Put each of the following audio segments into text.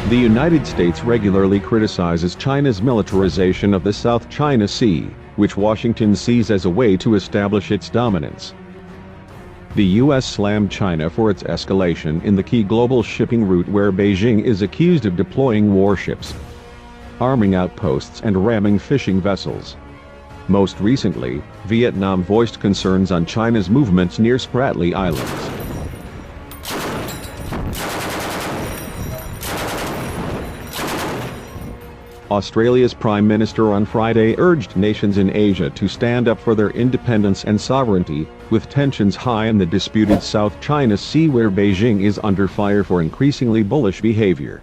The United States regularly criticizes China's militarization of the South China Sea, which Washington sees as a way to establish its dominance. The U.S. slammed China for its escalation in the key global shipping route where Beijing is accused of deploying warships, arming outposts and ramming fishing vessels. Most recently, Vietnam voiced concerns on China's movements near Spratly Islands. Australia's Prime Minister on Friday urged nations in Asia to stand up for their independence and sovereignty, with tensions high in the disputed South China Sea where Beijing is under fire for increasingly bullish behavior.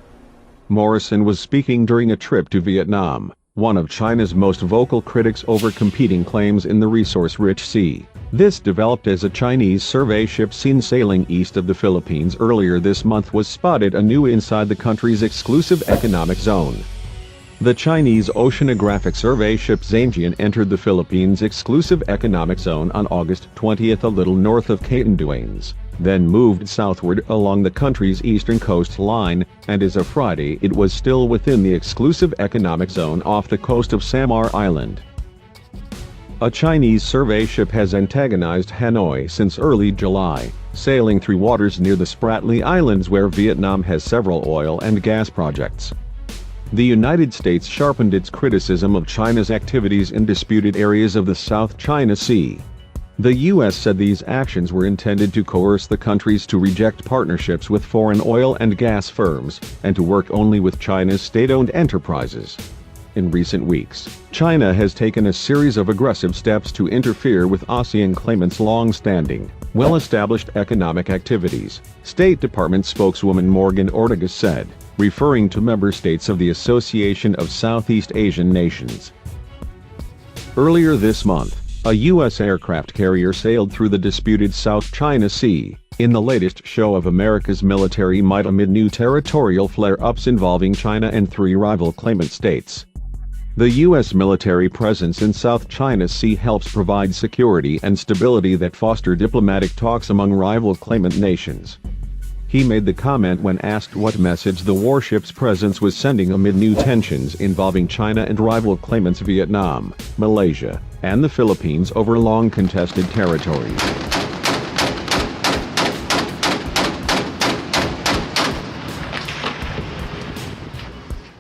Morrison was speaking during a trip to Vietnam, one of China's most vocal critics over competing claims in the resource-rich sea. This developed as a Chinese survey ship seen sailing east of the Philippines earlier this month was spotted anew inside the country's exclusive economic zone. The Chinese oceanographic survey ship Zhangjian entered the Philippines' exclusive economic zone on August 20, a little north of Catanduanes, then moved southward along the country's eastern coastline, and as of Friday it was still within the exclusive economic zone off the coast of Samar Island. A Chinese survey ship has antagonized Hanoi since early July, sailing through waters near the Spratly Islands where Vietnam has several oil and gas projects. The United States sharpened its criticism of China's activities in disputed areas of the South China Sea. The U.S. said these actions were intended to coerce the countries to reject partnerships with foreign oil and gas firms, and to work only with China's state-owned enterprises. In recent weeks, China has taken a series of aggressive steps to interfere with ASEAN claimants' long-standing, well-established economic activities, State Department spokeswoman Morgan Ortagus said, referring to member states of the Association of Southeast Asian Nations. Earlier this month, a U.S. aircraft carrier sailed through the disputed South China Sea, in the latest show of America's military might amid new territorial flare-ups involving China and three rival claimant states. The U.S. military presence in South China Sea helps provide security and stability that foster diplomatic talks among rival claimant nations. He made the comment when asked what message the warship's presence was sending amid new tensions involving China and rival claimants Vietnam, Malaysia, and the Philippines over long-contested territories.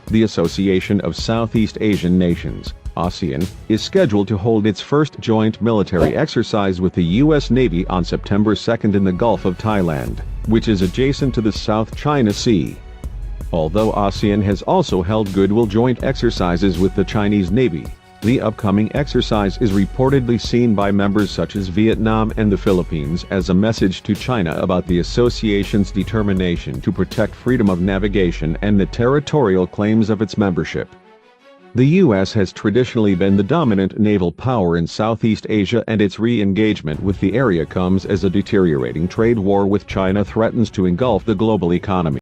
The Association of Southeast Asian Nations, ASEAN, is scheduled to hold its first joint military exercise with the U.S. Navy on September 2 in the Gulf of Thailand, which is adjacent to the South China Sea. Although ASEAN has also held goodwill joint exercises with the Chinese Navy, the upcoming exercise is reportedly seen by members such as Vietnam and the Philippines as a message to China about the association's determination to protect freedom of navigation and the territorial claims of its membership. The U.S. has traditionally been the dominant naval power in Southeast Asia, and its re-engagement with the area comes as a deteriorating trade war with China threatens to engulf the global economy.